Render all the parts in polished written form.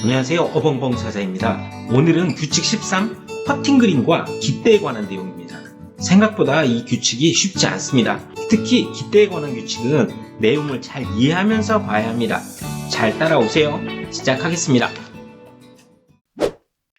안녕하세요, 어벙벙 사자입니다. 오늘은 규칙 13 퍼팅 그린과 깃대에 관한 내용입니다. 생각보다 이 규칙이 쉽지 않습니다. 특히 깃대에 관한 규칙은 내용을 잘 이해하면서 봐야 합니다. 잘 따라오세요. 시작하겠습니다.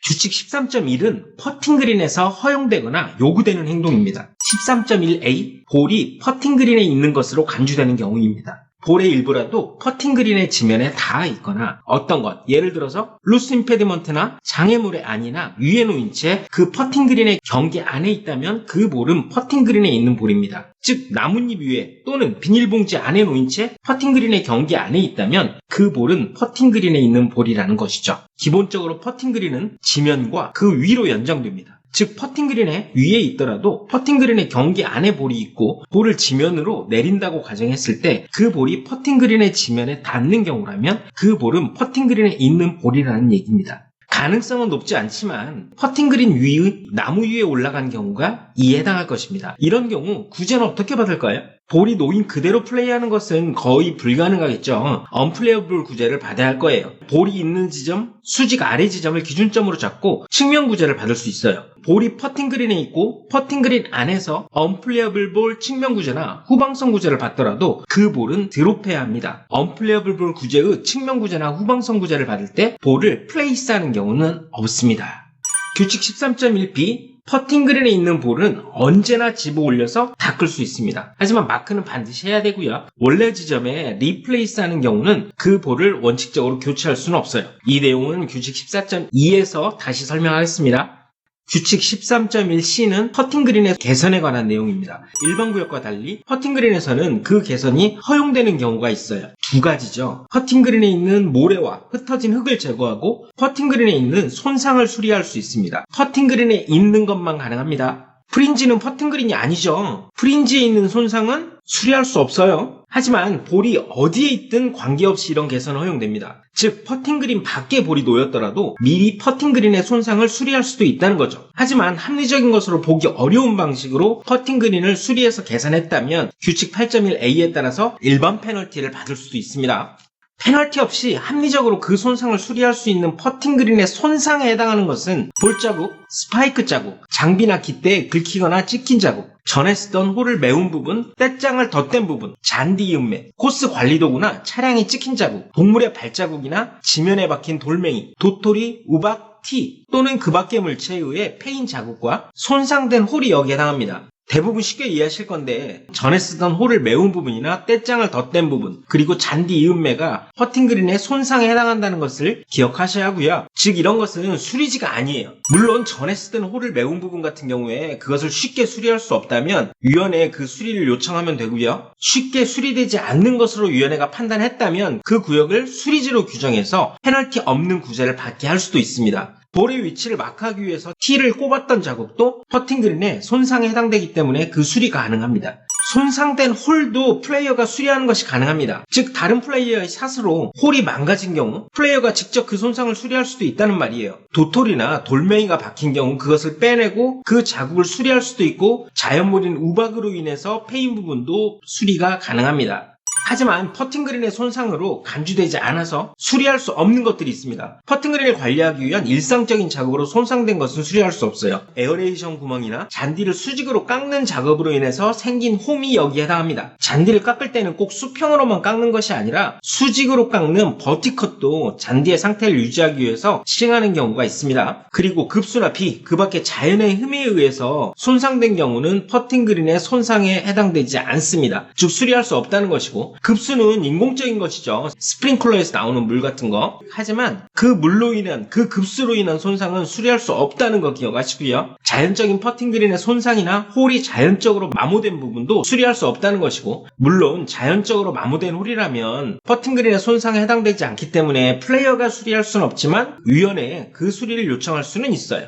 규칙 13.1은 퍼팅 그린에서 허용되거나 요구되는 행동입니다. 13.1a 볼이 퍼팅 그린에 있는 것으로 간주되는 경우입니다. 볼의 일부라도 퍼팅 그린의 지면에 닿아 있거나 어떤 것, 예를 들어서 루스 임페디먼트나 장애물의 안이나 위에 놓인 채 그 퍼팅 그린의 경계 안에 있다면 그 볼은 퍼팅 그린에 있는 볼입니다. 즉 나뭇잎 위에 또는 비닐봉지 안에 놓인 채 퍼팅 그린의 경계 안에 있다면 그 볼은 퍼팅 그린에 있는 볼이라는 것이죠. 기본적으로 퍼팅 그린은 지면과 그 위로 연장됩니다. 즉 퍼팅 그린의 위에 있더라도 퍼팅 그린의 경계 안에 볼이 있고 볼을 지면으로 내린다고 가정했을 때 그 볼이 퍼팅 그린의 지면에 닿는 경우라면 그 볼은 퍼팅 그린에 있는 볼이라는 얘기입니다. 가능성은 높지 않지만 퍼팅 그린 위의 나무 위에 올라간 경우가 이에 해당할 것입니다. 이런 경우 구제는 어떻게 받을까요? 볼이 놓인 그대로 플레이하는 것은 거의 불가능하겠죠. 언플레이어블 구제를 받아야 할 거예요. 볼이 있는 지점, 수직 아래 지점을 기준점으로 잡고 측면 구제를 받을 수 있어요. 볼이 퍼팅 그린에 있고 퍼팅 그린 안에서 언플레이어블 볼 측면 구제나 후방성 구제를 받더라도 그 볼은 드롭해야 합니다. 언플레이어블 볼 구제의 측면 구제나 후방성 구제를 받을 때 볼을 플레이스하는 경우는 없습니다. 규칙 13.1b 퍼팅 그린에 있는 볼은 언제나 집어 올려서 닦을 수 있습니다. 하지만 마크는 반드시 해야 되고요. 원래 지점에 리플레이스 하는 경우는 그 볼을 원칙적으로 교체할 수는 없어요. 이 내용은 규칙 14.2에서 다시 설명하겠습니다. 규칙 13.1c는 퍼팅 그린의 개선에 관한 내용입니다. 일반 구역과 달리 퍼팅 그린에서는 그 개선이 허용되는 경우가 있어요. 두 가지죠. 퍼팅 그린에 있는 모래와 흩어진 흙을 제거하고 퍼팅 그린에 있는 손상을 수리할 수 있습니다. 퍼팅 그린에 있는 것만 가능합니다. 프린지는 퍼팅 그린이 아니죠. 프린지에 있는 손상은 수리할 수 없어요. 하지만 볼이 어디에 있든 관계없이 이런 개선은 허용됩니다. 즉 퍼팅 그린 밖에 볼이 놓였더라도 미리 퍼팅 그린의 손상을 수리할 수도 있다는 거죠. 하지만 합리적인 것으로 보기 어려운 방식으로 퍼팅 그린을 수리해서 개선했다면 규칙 8.1a에 따라서 일반 페널티를 받을 수도 있습니다. 페널티 없이 합리적으로 그 손상을 수리할 수 있는 퍼팅 그린의 손상에 해당하는 것은 볼 자국, 스파이크 자국, 장비나 깃대에 긁히거나 찍힌 자국, 전에 쓰던 홀을 메운 부분, 떼장을 덧댄 부분, 잔디 이음매, 코스 관리 도구나 차량이 찍힌 자국, 동물의 발자국이나 지면에 박힌 돌멩이, 도토리, 우박, 티 또는 그 밖의 물체에 의해 패인 자국과 손상된 홀이 여기에 해당합니다. 대부분 쉽게 이해하실 건데 전에 쓰던 홀을 메운 부분이나 떼장을 덧댄 부분 그리고 잔디 이음매가 퍼팅 그린의 손상에 해당한다는 것을 기억하셔야 하고요. 즉 이런 것은 수리지가 아니에요. 물론 전에 쓰던 홀을 메운 부분 같은 경우에 그것을 쉽게 수리할 수 없다면 위원회에 그 수리를 요청하면 되고요. 쉽게 수리되지 않는 것으로 위원회가 판단했다면 그 구역을 수리지로 규정해서 페널티 없는 구제를 받게 할 수도 있습니다. 볼의 위치를 마크하기 위해서 티를 꼽았던 자국도 퍼팅 그린의 손상에 해당되기 때문에 그 수리가 가능합니다. 손상된 홀도 플레이어가 수리하는 것이 가능합니다. 즉 다른 플레이어의 샷으로 홀이 망가진 경우 플레이어가 직접 그 손상을 수리할 수도 있다는 말이에요. 도토리나 돌멩이가 박힌 경우 그것을 빼내고 그 자국을 수리할 수도 있고 자연물인 우박으로 인해서 패인 부분도 수리가 가능합니다. 하지만 퍼팅 그린의 손상으로 간주되지 않아서 수리할 수 없는 것들이 있습니다. 퍼팅 그린을 관리하기 위한 일상적인 작업으로 손상된 것은 수리할 수 없어요. 에어레이션 구멍이나 잔디를 수직으로 깎는 작업으로 인해서 생긴 홈이 여기에 해당합니다. 잔디를 깎을 때는 꼭 수평으로만 깎는 것이 아니라 수직으로 깎는 버티컷도 잔디의 상태를 유지하기 위해서 시행하는 경우가 있습니다. 그리고 급수나 비, 그 밖에 자연의 흠에 의해서 손상된 경우는 퍼팅 그린의 손상에 해당되지 않습니다. 즉 수리할 수 없다는 것이고 급수는 인공적인 것이죠. 스프링클러에서 나오는 물 같은 거. 하지만 그 물로 인한 그 급수로 인한 손상은 수리할 수 없다는 거 기억하시고요. 자연적인 퍼팅 그린의 손상이나 홀이 자연적으로 마모된 부분도 수리할 수 없다는 것이고 물론 자연적으로 마모된 홀이라면 퍼팅 그린의 손상에 해당되지 않기 때문에 플레이어가 수리할 수는 없지만 위원회에 그 수리를 요청할 수는 있어요.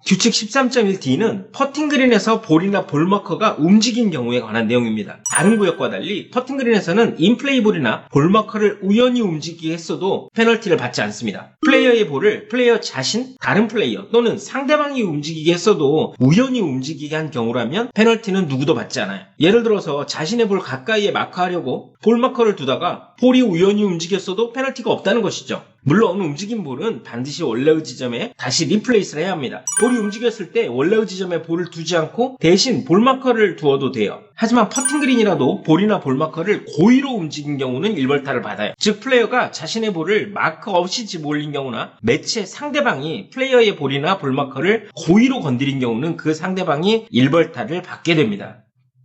규칙 13.1d는 퍼팅 그린에서 볼이나 볼마커가 움직인 경우에 관한 내용입니다. 다른 구역과 달리 퍼팅 그린에서는 인플레이볼이나 볼마커를 우연히 움직이게 했어도 페널티를 받지 않습니다. 플레이어의 볼을 플레이어 자신, 다른 플레이어 또는 상대방이 움직이게 했어도 우연히 움직이게 한 경우라면 페널티는 누구도 받지 않아요. 예를 들어서 자신의 볼 가까이에 마크하려고 볼 마커를 두다가 볼이 우연히 움직였어도 페널티가 없다는 것이죠. 물론 움직인 볼은 반드시 원래의 지점에 다시 리플레이스를 해야 합니다. 볼이 움직였을 때 원래의 지점에 볼을 두지 않고 대신 볼 마커를 두어도 돼요. 하지만 퍼팅 그린이라도 볼이나 볼 마커를 고의로 움직인 경우는 1벌타를 받아요. 즉 플레이어가 자신의 볼을 마커 없이 집 올린 경우나 매치의 상대방이 플레이어의 볼이나 볼 마커를 고의로 건드린 경우는 그 상대방이 1벌타를 받게 됩니다.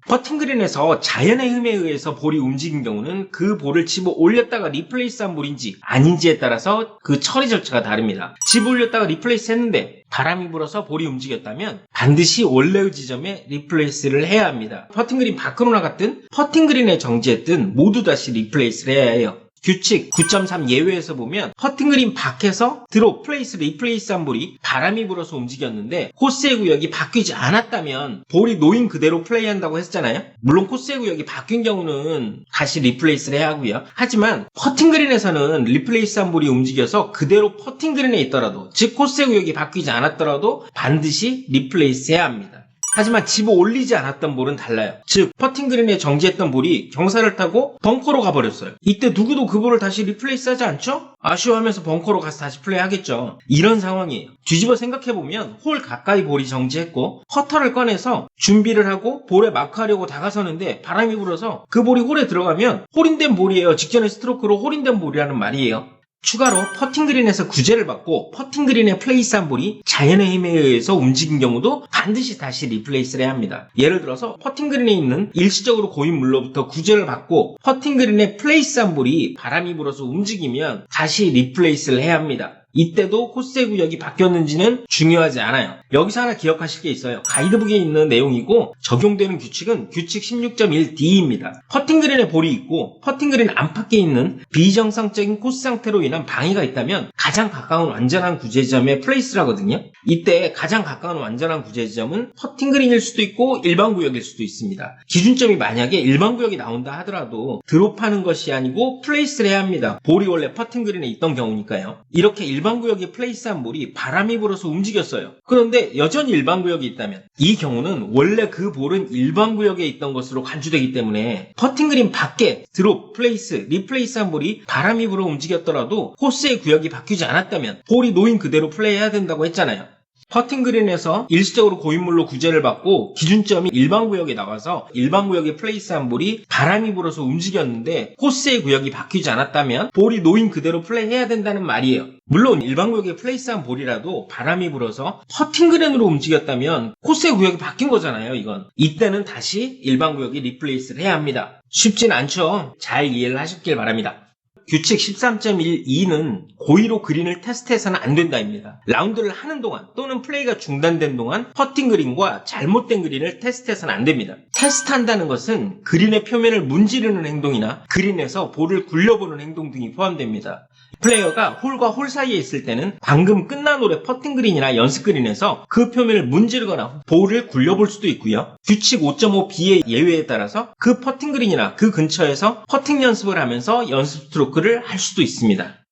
퍼팅 그린에서 자연의 힘에 의해서 볼이 움직인 경우는 그 볼을 집어 올렸다가 리플레이스한 볼인지 아닌지에 따라서 그 처리 절차가 다릅니다. 집어 올렸다가 리플레이스 했는데 바람이 불어서 볼이 움직였다면 반드시 원래의 지점에 리플레이스를 해야 합니다. 퍼팅 그린 밖으로 나갔든 퍼팅 그린에 정지했든 모두 다시 리플레이스를 해야 해요. 규칙 9.3 예외에서 보면 퍼팅 그린 밖에서 드롭, 플레이스, 리플레이스한 볼이 바람이 불어서 움직였는데 코스의 구역이 바뀌지 않았다면 볼이 놓인 그대로 플레이한다고 했잖아요. 물론 코스의 구역이 바뀐 경우는 다시 리플레이스를 해야 하고요. 하지만 퍼팅 그린에서는 리플레이스한 볼이 움직여서 그대로 퍼팅 그린에 있더라도 즉 코스의 구역이 바뀌지 않았더라도 반드시 리플레이스해야 합니다. 하지만 집어 올리지 않았던 볼은 달라요. 즉 퍼팅 그린에 정지했던 볼이 경사를 타고 벙커로 가버렸어요. 이때 누구도 그 볼을 다시 리플레이스하지 않죠? 아쉬워하면서 벙커로 가서 다시 플레이하겠죠. 이런 상황이에요. 뒤집어 생각해보면 홀 가까이 볼이 정지했고 퍼터를 꺼내서 준비를 하고 볼에 마크하려고 다가서는데 바람이 불어서 그 볼이 홀에 들어가면 홀인된 볼이에요. 직전의 스트로크로 홀인된 볼이라는 말이에요. 추가로 퍼팅 그린에서 구제를 받고 퍼팅 그린에 플레이스한 볼이 자연의 힘에 의해서 움직인 경우도 반드시 다시 리플레이스를 해야 합니다. 예를 들어서 퍼팅 그린에 있는 일시적으로 고인 물로부터 구제를 받고 퍼팅 그린에 플레이스한 볼이 바람이 불어서 움직이면 다시 리플레이스를 해야 합니다. 이때도 코스의 구역이 바뀌었는지는 중요하지 않아요. 여기서 하나 기억하실 게 있어요. 가이드북에 있는 내용이고 적용되는 규칙은 규칙 16.1D입니다. 퍼팅 그린에 볼이 있고 퍼팅 그린 안팎에 있는 비정상적인 코스 상태로 인한 방해가 있다면 가장 가까운 완전한 구제 지점에 플레이스를 하거든요. 이때 가장 가까운 완전한 구제 지점은 퍼팅 그린일 수도 있고 일반 구역일 수도 있습니다. 기준점이 만약에 일반 구역이 나온다 하더라도 드롭하는 것이 아니고 플레이스를 해야 합니다. 볼이 원래 퍼팅 그린에 있던 경우니까요. 이렇게 일반 구역에 플레이스한 볼이 바람이 불어서 움직였어요. 그런데 여전히 일반 구역이 있다면 이 경우는 원래 그 볼은 일반 구역에 있던 것으로 간주되기 때문에 퍼팅 그린 밖에 드롭, 플레이스, 리플레이스한 볼이 바람이 불어 움직였더라도 코스의 구역이 바뀌지 않았다면 볼이 놓인 그대로 플레이해야 된다고 했잖아요. 퍼팅 그린에서 일시적으로 고인물로 구제를 받고 기준점이 일반 구역에 나와서 일반 구역에 플레이스한 볼이 바람이 불어서 움직였는데 코스의 구역이 바뀌지 않았다면 볼이 놓인 그대로 플레이해야 된다는 말이에요. 물론 일반 구역에 플레이스한 볼이라도 바람이 불어서 퍼팅 그린으로 움직였다면 코스의 구역이 바뀐 거잖아요. 이건 이때는 다시 일반 구역에 리플레이스를 해야 합니다. 쉽진 않죠. 잘 이해를 하셨길 바랍니다. 규칙 13.12는 고의로 그린을 테스트해서는 안 된다입니다. 라운드를 하는 동안 또는 플레이가 중단된 동안 퍼팅 그린과 잘못된 그린을 테스트해서는 안 됩니다. 테스트한다는 것은 그린의 표면을 문지르는 행동이나 그린에서 볼을 굴려보는 행동 등이 포함됩니다. 플레이어가 홀과 홀 사이에 있을 때는 방금 끝난 홀의 퍼팅 그린이나 연습 그린에서 그 표면을 문지르거나 볼을 굴려볼 수도 있고요. 규칙 5.5b의 예외에 따라서 그 퍼팅 그린이나 그 근처에서 퍼팅 연습을 하면서 연습 스트로크를 할 수도 있습니다.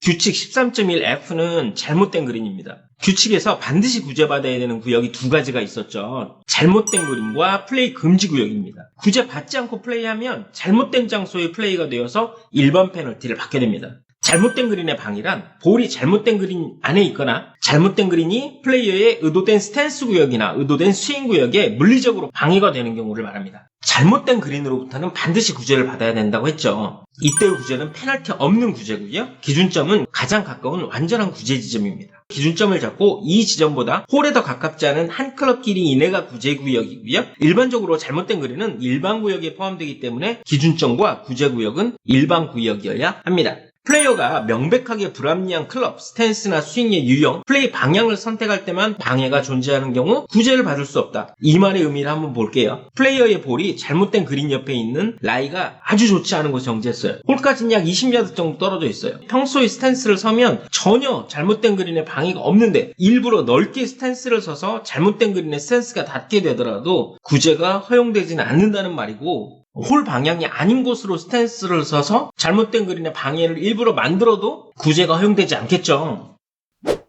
규칙 13.1f는 잘못된 그린입니다. 규칙에서 반드시 구제받아야 되는 구역이 두 가지가 있었죠. 잘못된 그린과 플레이 금지 구역입니다. 구제받지 않고 플레이하면 잘못된 장소에 플레이가 되어서 일반 페널티를 받게 됩니다. 잘못된 그린의 방이란 볼이 잘못된 그린 안에 있거나 잘못된 그린이 플레이어의 의도된 스탠스 구역이나 의도된 스윙 구역에 물리적으로 방해가 되는 경우를 말합니다. 잘못된 그린으로부터는 반드시 구제를 받아야 된다고 했죠. 이때의 구제는 페널티 없는 구제고요. 기준점은 가장 가까운 완전한 구제 지점입니다. 기준점을 잡고 이 지점보다 홀에 더 가깝지 않은 한 클럽 길이 이내가 구제 구역이고요. 일반적으로 잘못된 그린은 일반 구역에 포함되기 때문에 기준점과 구제 구역은 일반 구역이어야 합니다. 플레이어가 명백하게 불합리한 클럽, 스탠스나 스윙의 유형, 플레이 방향을 선택할 때만 방해가 존재하는 경우 구제를 받을 수 없다. 이 말의 의미를 한번 볼게요. 플레이어의 볼이 잘못된 그린 옆에 있는 라이가 아주 좋지 않은 곳에 정지했어요. 홀까지는 약 20야드 정도 떨어져 있어요. 평소에 스탠스를 서면 전혀 잘못된 그린에 방해가 없는데 일부러 넓게 스탠스를 서서 잘못된 그린에 스탠스가 닿게 되더라도 구제가 허용되지는 않는다는 말이고, 홀 방향이 아닌 곳으로 스탠스를 서서 잘못된 그린의 방해를 일부러 만들어도 구제가 허용되지 않겠죠.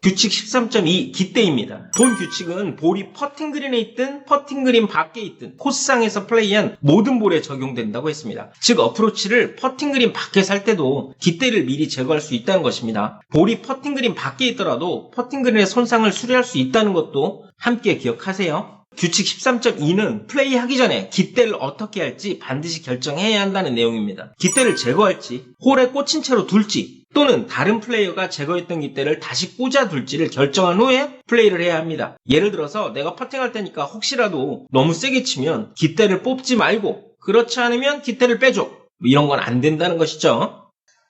규칙 13.2 깃대입니다. 본 규칙은 볼이 퍼팅 그린에 있든 퍼팅 그린 밖에 있든 코스상에서 플레이한 모든 볼에 적용된다고 했습니다. 즉 어프로치를 퍼팅 그린 밖에서 할 때도 깃대를 미리 제거할 수 있다는 것입니다. 볼이 퍼팅 그린 밖에 있더라도 퍼팅 그린의 손상을 수리할 수 있다는 것도 함께 기억하세요. 규칙 13.2는 플레이하기 전에 깃대를 어떻게 할지 반드시 결정해야 한다는 내용입니다. 깃대를 제거할지, 홀에 꽂힌 채로 둘지, 또는 다른 플레이어가 제거했던 깃대를 다시 꽂아둘지를 결정한 후에 플레이를 해야 합니다. 예를 들어서 내가 퍼팅할 테니까 혹시라도 너무 세게 치면 깃대를 뽑지 말고, 그렇지 않으면 깃대를 빼줘. 이런 건 안 된다는 것이죠.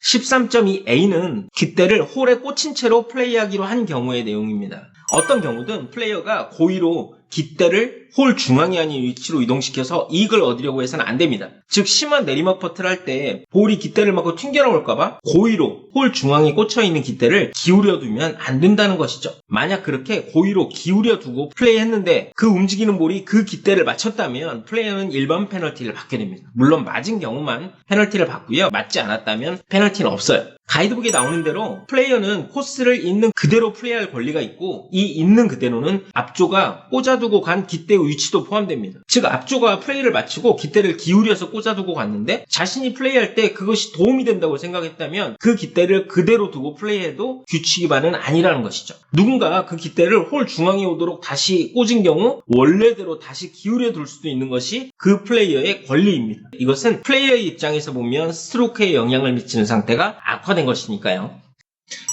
13.2a는 깃대를 홀에 꽂힌 채로 플레이하기로 한 경우의 내용입니다. 어떤 경우든 플레이어가 고의로 깃대를 홀 중앙이 아닌 위치로 이동시켜서 이익을 얻으려고 해서는 안 됩니다. 즉 심한 내리막 퍼트를 할 때 볼이 깃대를 맞고 튕겨나올까봐 고의로 홀 중앙에 꽂혀있는 깃대를 기울여 두면 안 된다는 것이죠. 만약 그렇게 고의로 기울여 두고 플레이했는데 그 움직이는 볼이 그 깃대를 맞췄다면 플레이어는 일반 페널티를 받게 됩니다. 물론 맞은 경우만 페널티를 받고요. 맞지 않았다면 페널티는 없어요. 가이드북에 나오는 대로 플레이어는 코스를 있는 그대로 플레이할 권리가 있고 이 있는 그대로는 앞조가 꽂아두고 간 깃대의 위치도 포함됩니다. 즉 앞조가 플레이를 마치고 깃대를 기울여서 꽂아두고 갔는데 자신이 플레이할 때 그것이 도움이 된다고 생각했다면 그 깃대를 그대로 두고 플레이해도 규칙 위반은 아니라는 것이죠. 누군가 그 깃대를 홀 중앙에 오도록 다시 꽂은 경우 원래대로 다시 기울여 둘 수도 있는 것이 그 플레이어의 권리입니다. 이것은 플레이어의 입장에서 보면 스트로크에 영향을 미치는 상태가 악화된 것이니까요.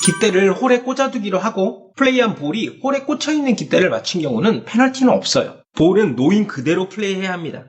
깃대를 홀에 꽂아두기로 하고 플레이한 볼이 홀에 꽂혀있는 깃대를 맞춘 경우는 페널티는 없어요. 볼은 놓인 그대로 플레이해야 합니다.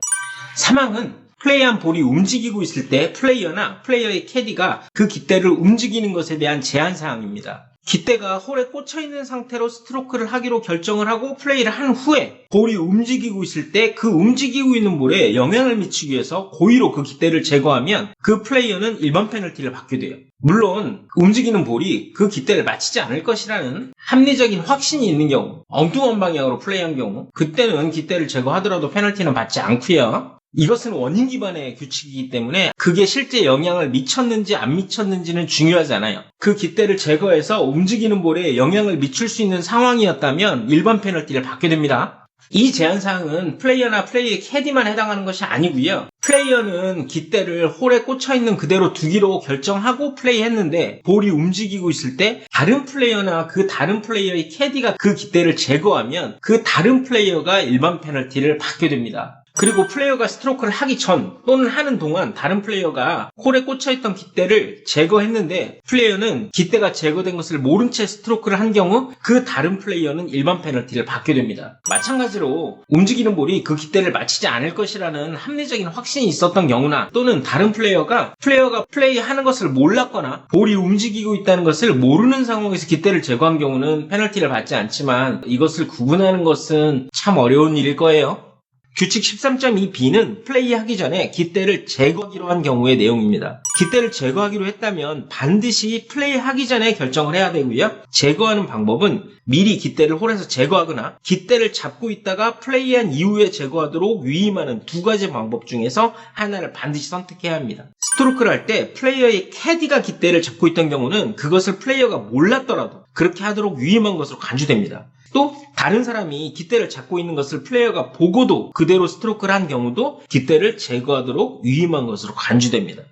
사망은 플레이한 볼이 움직이고 있을 때 플레이어나 플레이어의 캐디가 그 깃대를 움직이는 것에 대한 제한사항입니다. 깃대가 홀에 꽂혀있는 상태로 스트로크를 하기로 결정을 하고 플레이를 한 후에 볼이 움직이고 있을 때 그 움직이고 있는 볼에 영향을 미치기 위해서 고의로 그 깃대를 제거하면 그 플레이어는 일반 페널티를 받게 돼요. 물론 움직이는 볼이 그 깃대를 맞히지 않을 것이라는 합리적인 확신이 있는 경우, 엉뚱한 방향으로 플레이한 경우 그때는 깃대를 제거하더라도 페널티는 받지 않고요. 이것은 원인 기반의 규칙이기 때문에 그게 실제 영향을 미쳤는지 안 미쳤는지는 중요하지 않아요. 그 깃대를 제거해서 움직이는 볼에 영향을 미칠 수 있는 상황이었다면 일반 페널티를 받게 됩니다. 이 제한사항은 플레이어나 플레이의 캐디만 해당하는 것이 아니고요. 플레이어는 깃대를 홀에 꽂혀있는 그대로 두기로 결정하고 플레이했는데 볼이 움직이고 있을 때 다른 플레이어나 그 다른 플레이어의 캐디가 그 깃대를 제거하면 그 다른 플레이어가 일반 페널티를 받게 됩니다. 그리고 플레이어가 스트로크를 하기 전 또는 하는 동안 다른 플레이어가 홀에 꽂혀있던 깃대를 제거했는데 플레이어는 깃대가 제거된 것을 모른 채 스트로크를 한 경우 그 다른 플레이어는 일반 페널티를 받게 됩니다. 마찬가지로 움직이는 볼이 그 깃대를 맞히지 않을 것이라는 합리적인 확신이 있었던 경우나 또는 다른 플레이어가 플레이하는 것을 몰랐거나 볼이 움직이고 있다는 것을 모르는 상황에서 깃대를 제거한 경우는 페널티를 받지 않지만 이것을 구분하는 것은 참 어려운 일일 거예요. 규칙 13.2b는 플레이하기 전에 깃대를 제거하기로 한 경우의 내용입니다. 깃대를 제거하기로 했다면 반드시 플레이하기 전에 결정을 해야 되고요. 제거하는 방법은 미리 깃대를 홀에서 제거하거나 깃대를 잡고 있다가 플레이한 이후에 제거하도록 위임하는 두 가지 방법 중에서 하나를 반드시 선택해야 합니다. 스트로크를 할 때 플레이어의 캐디가 깃대를 잡고 있던 경우는 그것을 플레이어가 몰랐더라도 그렇게 하도록 위임한 것으로 간주됩니다. 또 다른 사람이 깃대를 잡고 있는 것을 플레이어가 보고도 그대로 스트로크를 한 경우도 깃대를 제거하도록 위임한 것으로 간주됩니다.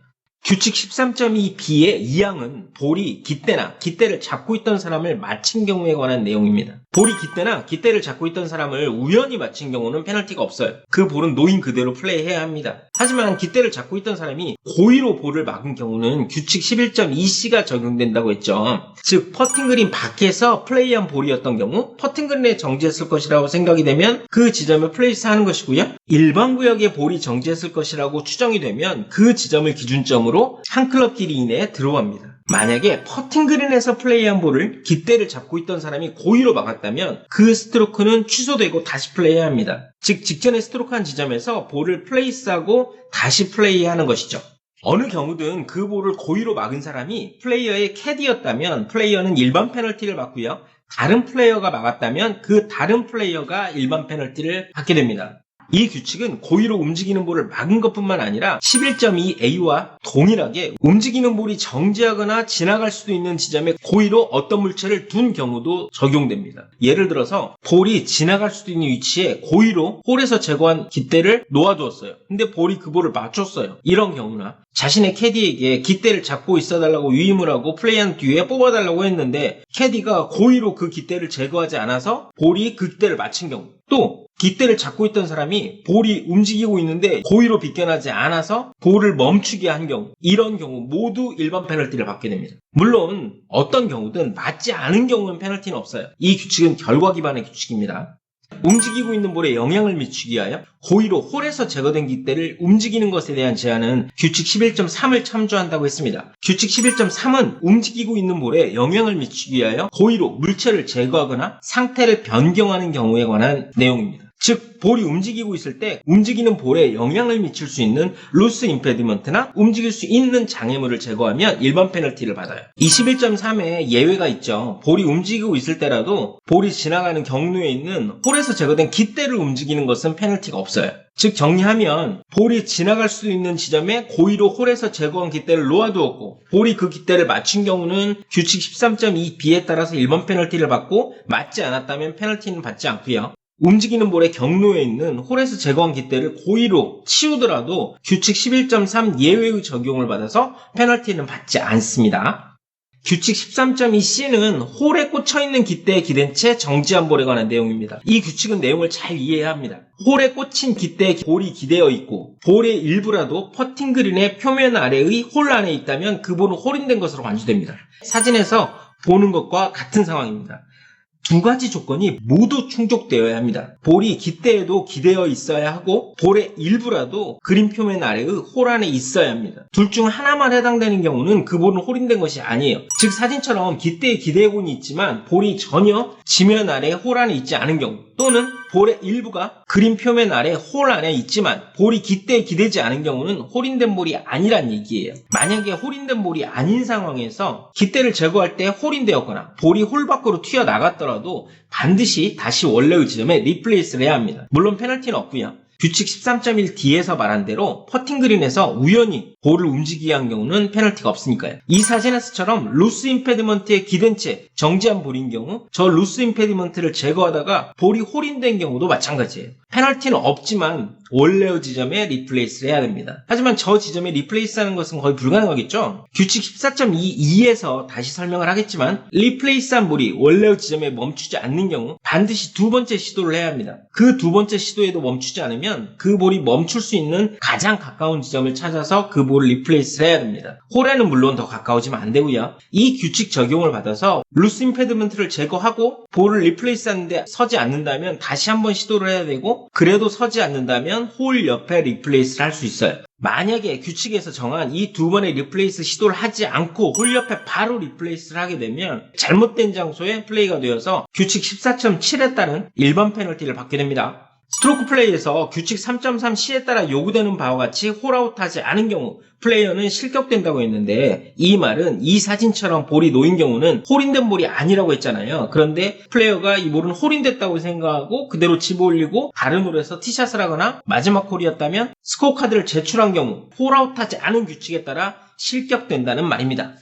규칙 13.2b의 2항은 볼이 깃대나 깃대를 잡고 있던 사람을 맞힌 경우에 관한 내용입니다. 볼이 깃대나 깃대를 잡고 있던 사람을 우연히 맞힌 경우는 페널티가 없어요. 그 볼은 놓인 그대로 플레이해야 합니다. 하지만 깃대를 잡고 있던 사람이 고의로 볼을 막은 경우는 규칙 11.2c가 적용된다고 했죠. 즉 퍼팅 그린 밖에서 플레이한 볼이었던 경우 퍼팅 그린에 정지했을 것이라고 생각이 되면 그 지점에 플레이스하는 것이고요. 일반 구역에 볼이 정지했을 것이라고 추정이 되면 그 지점을 기준점으로 한 클럽 길이 이내에 들어갑니다. 만약에 퍼팅 그린에서 플레이한 볼을 깃대를 잡고 있던 사람이 고의로 막았다면 그 스트로크는 취소되고 다시 플레이해야 합니다. 즉 직전에 스트로크한 지점에서 볼을 플레이스하고 다시 플레이하는 것이죠. 어느 경우든 그 볼을 고의로 막은 사람이 플레이어의 캐디였다면 플레이어는 일반 페널티를 받고요. 다른 플레이어가 막았다면 그 다른 플레이어가 일반 페널티를 받게 됩니다. 이 규칙은 고의로 움직이는 볼을 막은 것뿐만 아니라 11.2a와 동일하게 움직이는 볼이 정지하거나 지나갈 수도 있는 지점에 고의로 어떤 물체를 둔 경우도 적용됩니다. 예를 들어서 볼이 지나갈 수도 있는 위치에 고의로 홀에서 제거한 깃대를 놓아두었어요. 근데 볼이 그 볼을 맞췄어요. 이런 경우나 자신의 캐디에게 깃대를 잡고 있어달라고 위임을 하고 플레이한 뒤에 뽑아달라고 했는데 캐디가 고의로 그 깃대를 제거하지 않아서 볼이 그 깃대를 맞힌 경우, 또 깃대를 잡고 있던 사람이 볼이 움직이고 있는데 고의로 비껴나지 않아서 볼을 멈추게 한 경우, 이런 경우 모두 일반 페널티를 받게 됩니다. 물론 어떤 경우든 맞지 않은 경우는 페널티는 없어요. 이 규칙은 결과 기반의 규칙입니다. 움직이고 있는 볼에 영향을 미치기 위하여 고의로 홀에서 제거된 깃대를 움직이는 것에 대한 제한은 규칙 11.3을 참조한다고 했습니다. 규칙 11.3은 움직이고 있는 볼에 영향을 미치기 위하여 고의로 물체를 제거하거나 상태를 변경하는 경우에 관한 내용입니다. 즉, 볼이 움직이고 있을 때 움직이는 볼에 영향을 미칠 수 있는 로스 임페디먼트나 움직일 수 있는 장애물을 제거하면 일반 페널티를 받아요. 21.3에 예외가 있죠. 볼이 움직이고 있을 때라도 볼이 지나가는 경로에 있는 홀에서 제거된 깃대를 움직이는 것은 페널티가 없어요. 즉, 정리하면 볼이 지나갈 수 있는 지점에 고의로 홀에서 제거한 깃대를 놓아두었고 볼이 그 깃대를 맞춘 경우는 규칙 13.2b에 따라서 일반 페널티를 받고 맞지 않았다면 페널티는 받지 않고요. 움직이는 볼의 경로에 있는 홀에서 제거한 깃대를 고의로 치우더라도 규칙 11.3 예외의 적용을 받아서 페널티는 받지 않습니다. 규칙 13.2c는 홀에 꽂혀있는 깃대에 기댄 채 정지한 볼에 관한 내용입니다. 이 규칙은 내용을 잘 이해해야 합니다. 홀에 꽂힌 깃대에 볼이 기대어 있고 볼의 일부라도 퍼팅 그린의 표면 아래의 홀 안에 있다면 그 볼은 홀인된 것으로 간주됩니다. 사진에서 보는 것과 같은 상황입니다. 두 가지 조건이 모두 충족되어야 합니다. 볼이 깃대에도 기대어 있어야 하고 볼의 일부라도 그림 표면 아래의 홀 안에 있어야 합니다. 둘 중 하나만 해당되는 경우는 그 볼은 홀인된 것이 아니에요. 즉, 사진처럼 깃대에 기대곤이 있지만 볼이 전혀 지면 아래 홀 안에 있지 않은 경우, 또는 볼의 일부가 그림 표면 아래 홀 안에 있지만 볼이 깃대에 기대지 않은 경우는 홀인된 볼이 아니란 얘기예요. 만약에 홀인된 볼이 아닌 상황에서 깃대를 제거할 때 홀인되었거나 볼이 홀 밖으로 튀어나갔더라도 반드시 다시 원래의 지점에 리플레이스를 해야 합니다. 물론 페널티는 없고요. 규칙 13.1D에서 말한 대로 퍼팅 그린에서 우연히 볼을 움직이게 한 경우는 페널티가 없으니까요. 이 사진에서처럼 루스 임페디먼트에 기댄 채 정지한 볼인 경우 저 루스 임페디먼트를 제거하다가 볼이 홀인된 경우도 마찬가지예요. 페널티는 없지만 원래의 지점에 리플레이스를 해야 됩니다. 하지만 저 지점에 리플레이스하는 것은 거의 불가능하겠죠. 규칙 14.22에서 다시 설명을 하겠지만 리플레이스한 볼이 원래의 지점에 멈추지 않는 경우 반드시 두 번째 시도를 해야 합니다. 그 두 번째 시도에도 멈추지 않으면 그 볼이 멈출 수 있는 가장 가까운 지점을 찾아서 그 볼을 리플레이스를 해야 됩니다. 홀에는 물론 더 가까워지면 안 되고요. 이 규칙 적용을 받아서 루스 임페디먼트를 제거하고 볼을 리플레이스하는데 서지 않는다면 다시 한번 시도를 해야 되고, 그래도 서지 않는다면 홀 옆에 리플레이스를 할 수 있어요. 만약에 규칙에서 정한 이 두 번의 리플레이스 시도를 하지 않고 홀 옆에 바로 리플레이스를 하게 되면 잘못된 장소에 플레이가 되어서 규칙 14.7에 따른 일반 페널티를 받게 됩니다. 스트로크 플레이에서 규칙 3.3C에 따라 요구되는 바와 같이 홀아웃하지 않은 경우 플레이어는 실격된다고 했는데, 이 말은 이 사진처럼 볼이 놓인 경우는 홀인된 볼이 아니라고 했잖아요. 그런데 플레이어가 이 볼은 홀인됐다고 생각하고 그대로 집어올리고 다른 홀에서 티샷을 하거나 마지막 홀이었다면 스코어 카드를 제출한 경우 홀아웃하지 않은 규칙에 따라 실격된다는 말입니다.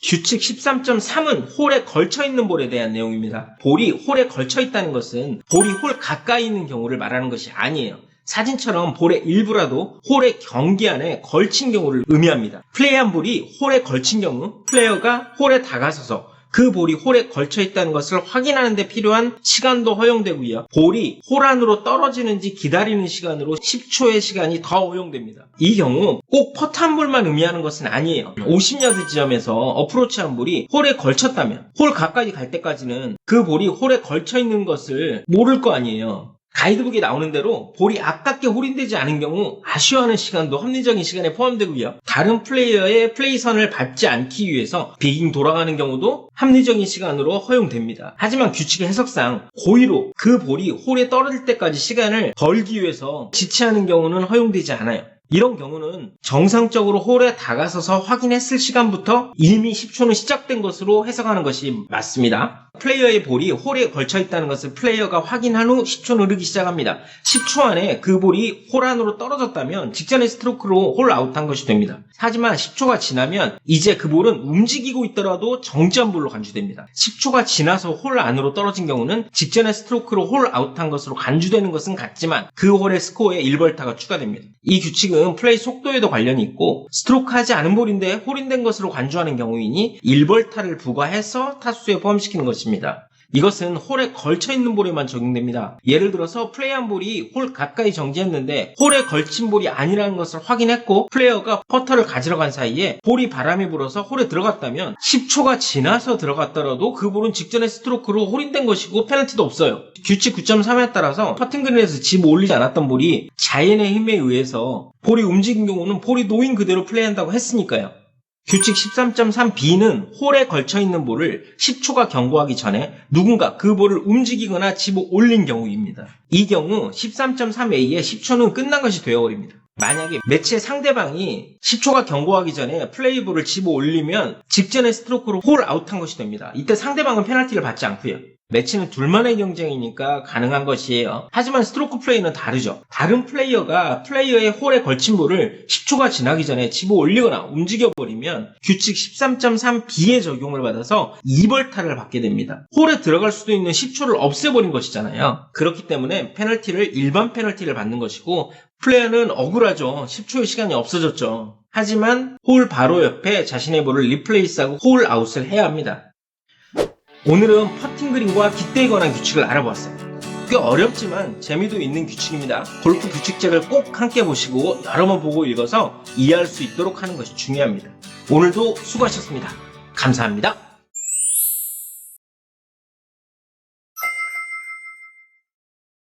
규칙 13.3은 홀에 걸쳐있는 볼에 대한 내용입니다. 볼이 홀에 걸쳐있다는 것은 볼이 홀 가까이 있는 경우를 말하는 것이 아니에요. 사진처럼 볼의 일부라도 홀의 경계 안에 걸친 경우를 의미합니다. 플레이한 볼이 홀에 걸친 경우 플레이어가 홀에 다가서서 그 볼이 홀에 걸쳐 있다는 것을 확인하는 데 필요한 시간도 허용되고요. 볼이 홀 안으로 떨어지는지 기다리는 시간으로 10초의 시간이 더 허용됩니다. 이 경우 꼭 퍼트 한 볼만 의미하는 것은 아니에요. 50야드 지점에서 어프로치한 볼이 홀에 걸쳤다면 홀 가까이 갈 때까지는 그 볼이 홀에 걸쳐 있는 것을 모를 거 아니에요. 가이드북에 나오는 대로 볼이 아깝게 홀인되지 않은 경우 아쉬워하는 시간도 합리적인 시간에 포함되고요. 다른 플레이어의 플레이선을 밟지 않기 위해서 비깅 돌아가는 경우도 합리적인 시간으로 허용됩니다. 하지만 규칙의 해석상 고의로 그 볼이 홀에 떨어질 때까지 시간을 벌기 위해서 지체하는 경우는 허용되지 않아요. 이런 경우는 정상적으로 홀에 다가서서 확인했을 시간부터 이미 10초는 시작된 것으로 해석하는 것이 맞습니다. 플레이어의 볼이 홀에 걸쳐 있다는 것을 플레이어가 확인한 후 10초는 흐르기 시작합니다. 10초 안에 그 볼이 홀 안으로 떨어졌다면 직전의 스트로크로 홀 아웃한 것이 됩니다. 하지만 10초가 지나면 이제 그 볼은 움직이고 있더라도 정지한 볼로 간주됩니다. 10초가 지나서 홀 안으로 떨어진 경우는 직전의 스트로크로 홀 아웃한 것으로 간주되는 것은 같지만 그 홀의 스코어에 1벌타가 추가됩니다. 이 규칙은 플레이 속도에도 관련이 있고 스트로크하지 않은 볼인데 홀인된 것으로 간주하는 경우이니 1벌타를 부과해서 타수에 포함시키는 것입니다. 이것은 홀에 걸쳐있는 볼에만 적용됩니다. 예를 들어서 플레이한 볼이 홀 가까이 정지했는데 홀에 걸친 볼이 아니라는 것을 확인했고 플레이어가 퍼터를 가지러 간 사이에 볼이 바람이 불어서 홀에 들어갔다면 10초가 지나서 들어갔더라도 그 볼은 직전의 스트로크로 홀인된 것이고 페널티도 없어요. 규칙 9.3에 따라서 퍼팅그린에서 집 올리지 않았던 볼이 자연의 힘에 의해서 볼이 움직인 경우는 볼이 놓인 그대로 플레이한다고 했으니까요. 규칙 13.3b는 홀에 걸쳐있는 볼을 10초가 경고하기 전에 누군가 그 볼을 움직이거나 집어 올린 경우입니다. 이 경우 13.3a의 10초는 끝난 것이 되어버립니다. 만약에 매치의 상대방이 10초가 경고하기 전에 플레이볼을 집어 올리면 직전의 스트로크로 홀 아웃한 것이 됩니다. 이때 상대방은 페널티를 받지 않고요. 매치는 둘만의 경쟁이니까 가능한 것이에요. 하지만 스트로크 플레이는 다르죠. 다른 플레이어가 플레이어의 홀에 걸친 볼을 10초가 지나기 전에 집어 올리거나 움직여버리면 규칙 13.3b의 적용을 받아서 2벌타를 받게 됩니다. 홀에 들어갈 수도 있는 10초를 없애버린 것이잖아요. 그렇기 때문에 페널티를 일반 페널티를 받는 것이고 플레이어는 억울하죠. 10초의 시간이 없어졌죠. 하지만 홀 바로 옆에 자신의 볼을 리플레이스하고 홀 아웃을 해야 합니다. 오늘은 퍼팅 그린과 깃대에 관한 규칙을 알아보았어요. 꽤 어렵지만 재미도 있는 규칙입니다. 골프 규칙책을 꼭 함께 보시고 여러 번 보고 읽어서 이해할 수 있도록 하는 것이 중요합니다. 오늘도 수고하셨습니다. 감사합니다.